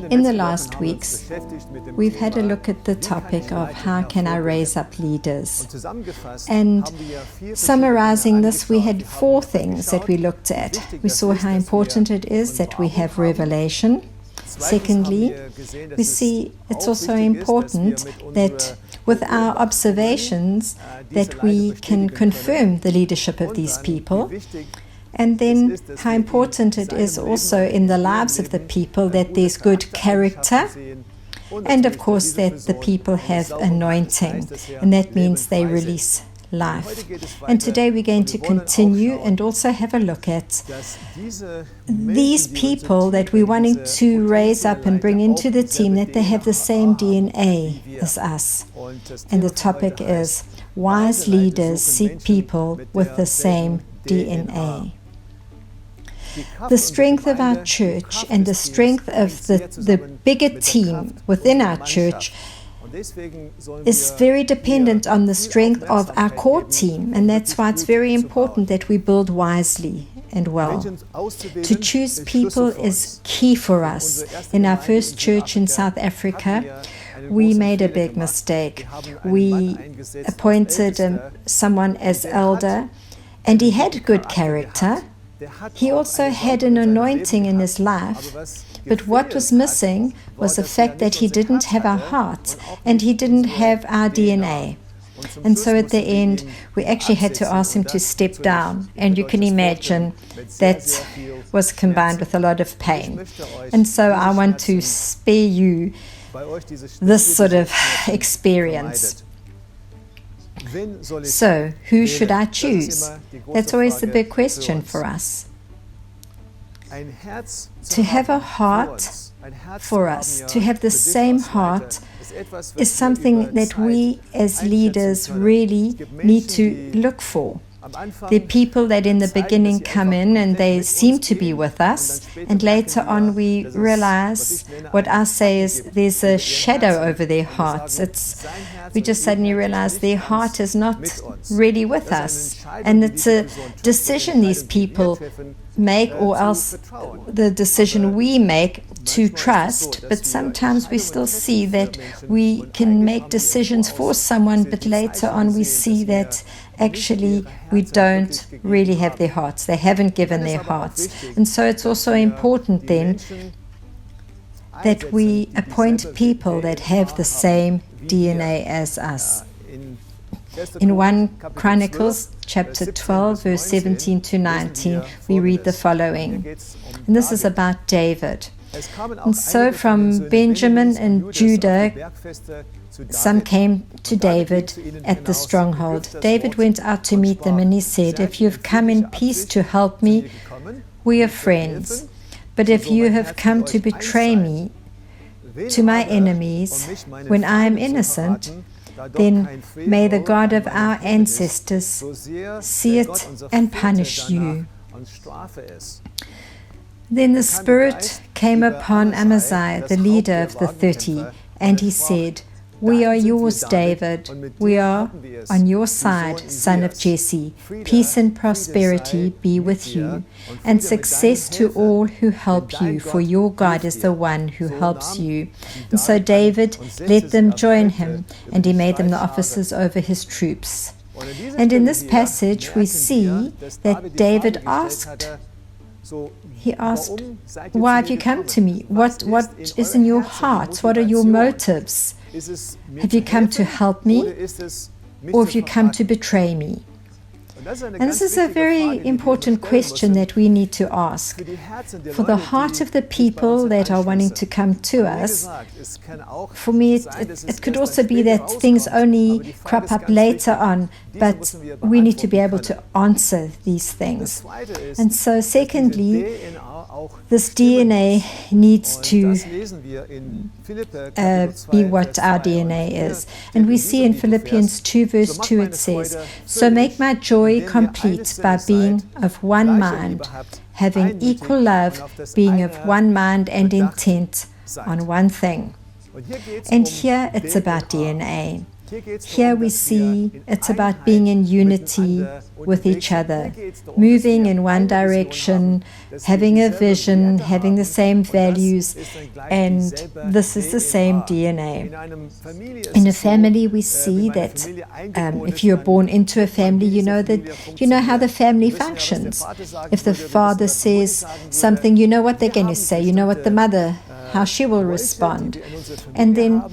In the last weeks, we've had a look at the topic of how can I raise up leaders. And summarizing this, we had 4 things that we looked at. We saw how important it is that we have revelation. Secondly, we see it's also important that with our observations that we can confirm the leadership of these people. And then how important it is also in the lives of the people that there's good character, and of course that the people have anointing, and that means they release life. And today we're going to continue and also have a look at these people that we're wanting to raise up and bring into the team, that they have the same DNA as us. And the topic is wise leaders seek people with the same DNA. The strength of our church and the strength of the bigger team within our church is very dependent on the strength of our core team, and that's why it's very important that we build wisely and well. To choose people is key for us. In our first church in South Africa, we made a big mistake. We appointed someone as elder, and he had good character. He also had an anointing in his life, but what was missing was the fact that he didn't have our heart and he didn't have our DNA. And so at the end, we actually had to ask him to step down, and you can imagine that was combined with a lot of pain. And so I want to spare you this sort of experience. So, who should I choose? That's always the big question for us. To have a heart for us, to have the same heart, is something that we as leaders really need to look for. The people that in the beginning come in and they seem to be with us, and later on we realize, what I say is there's a shadow over their hearts. We just suddenly realize their heart is not really with us, and it's a decision these people make, or else the decision we make to trust. But sometimes we still see that we can make decisions for someone, but later on we see that actually we don't really have their hearts. They haven't given their hearts. And so it's also important then that we appoint people that have the same DNA as us. In 1 Chronicles chapter 12, verse 17 to 19, we read the following. And this is about David. And so from Benjamin and Judah, some came to David at the stronghold. David went out to meet them, and he said, "If you have come in peace to help me, we are friends. But if you have come to betray me to my enemies when I am innocent, then may the God of our ancestors see it and punish you." Then the Spirit came upon Amaziah, the leader of the 30, and he said, "We are yours, David. We are on your side, son of Jesse. Peace and prosperity be with you, and success to all who help you, for your God is the one who helps you." And so David let them join him, and he made them the officers over his troops. And in this passage we see that David asked, "Why have you come to me? What is in your heart? What are your motives? Have you come to help me, or have you come to betray me?" And this is a very important question that we need to ask. For the heart of the people that are wanting to come to us, for me it could also be that things only crop up later on, but we need to be able to answer these things. And so secondly, this DNA needs to be what our DNA is. And we see in Philippians 2 verse 2 it says, "So make my joy complete by being of one mind, having equal love, being of one mind and intent on one thing." And here it's about DNA. Here we see it's about being in unity with each other, moving in one direction, having a vision, having the same values, and this is the same DNA. In a family, we see that if you're born into a family, you know how the family functions. If the father says something, you know what they're going to say, you know what the mother, how she will respond. And then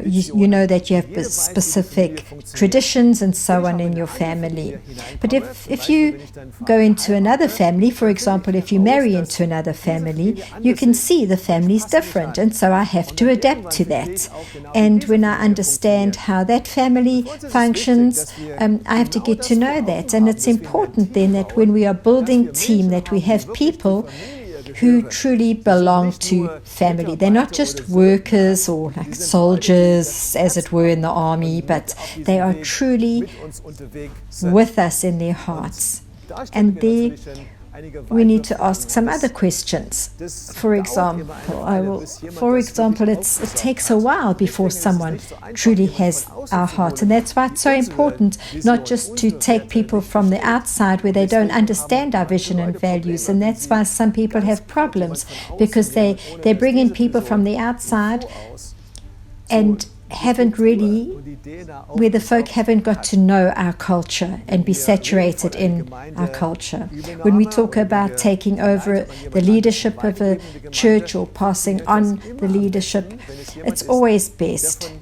you know that you have specific traditions and so on in your family. But if you go into another family, for example, if you marry into another family, you can see the family's different, and so I have to adapt to that. And when I understand how that family functions, I have to get to know that. And it's important then that when we are building team, that we have people who truly belong to family. They're not just workers or like soldiers, as it were, in the army, but they are truly with us in their hearts. And there we need to ask some other questions. For example, it takes a while before someone truly has our heart. And that's why it's so important not just to take people from the outside where they don't understand our vision and values. And that's why some people have problems, because they bring in people from the outside and haven't really, where the folk haven't got to know our culture and be saturated in our culture. When we talk about taking over the leadership of a church or passing on the leadership, it's always best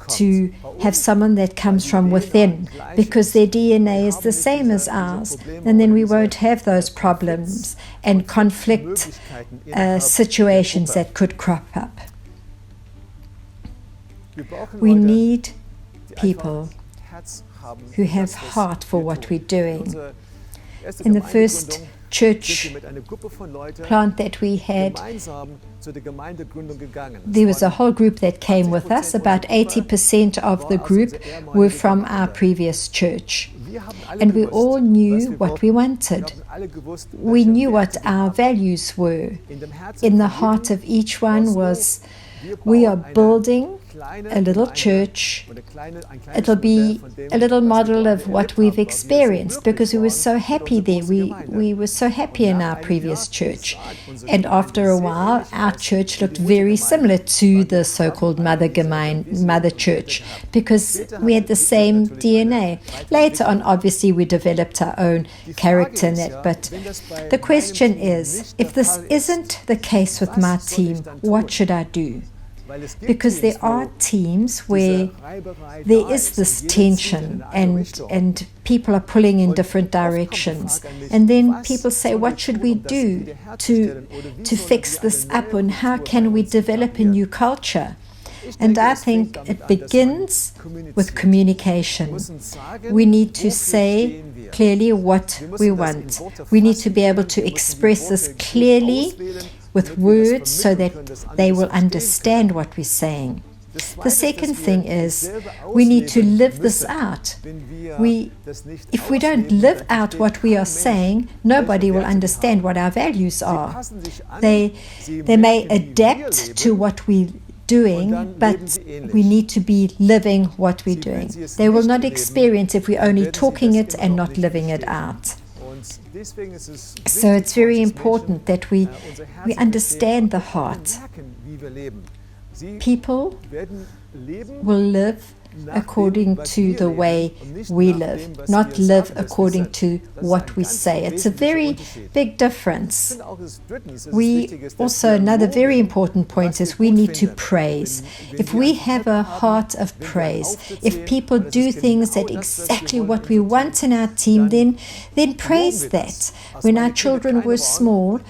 to have someone that comes from within, because their DNA is the same as ours, and then we won't have those problems and conflict situations that could crop up. We need people who have heart for what we're doing. In the first church plant that we had, there was a whole group that came with us. About 80% of the group were from our previous church. And we all knew what we wanted. We knew what our values were. In the heart of each one was, we are building a little church. It'll be a little model of what we've experienced, because we were so happy there. We were so happy in our previous church. And after a while, our church looked very similar to the so-called mother church, because we had the same DNA. Later on, obviously, we developed our own character in that. But the question is, if this isn't the case with my team, what should I do? Because there are teams where there is this tension and people are pulling in different directions. And then people say, what should we do to fix this up, and how can we develop a new culture? And I think it begins with communication. We need to say clearly what we want. We need to be able to express this clearly with words so that they will understand what we're saying. The second thing is, we need to live this out. If we don't live out what we are saying, nobody will understand what our values are. They may adapt to what we're doing, but we need to be living what we're doing. They will not experience if we're only talking it and not living it out. So it's very important that we understand the heart. People will live according to the way we live, not live according to what we say. It's a very big difference. Another very important point is we need to praise. If we have a heart of praise, if people do things that exactly what we want in our team, then praise that. When our children were small,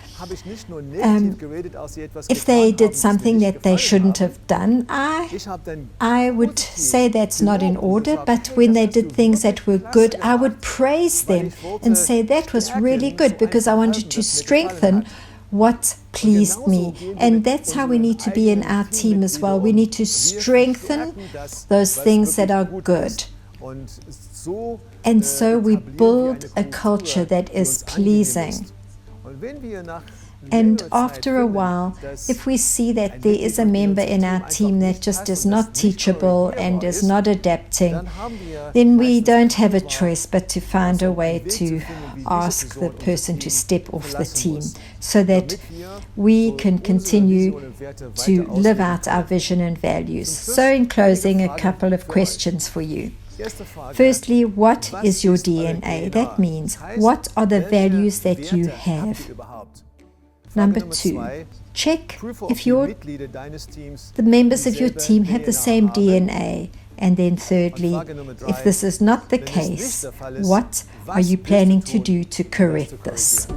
if they did something that they shouldn't have done, I would say that's not in order, but when they did things that were good, I would praise them and say that was really good, because I wanted to strengthen what pleased me. And that's how we need to be in our team as well. We need to strengthen those things that are good. And so we build a culture that is pleasing. And after a while, if we see that there is a member in our team that just is not teachable and is not adapting, then we don't have a choice but to find a way to ask the person to step off the team so that we can continue to live out our vision and values. So in closing, a couple of questions for you. Firstly, what is your DNA? That means, what are the values that you have? Number 2, check if the members of your team have the same DNA. And then thirdly, if this is not the case, what are you planning to do to correct this?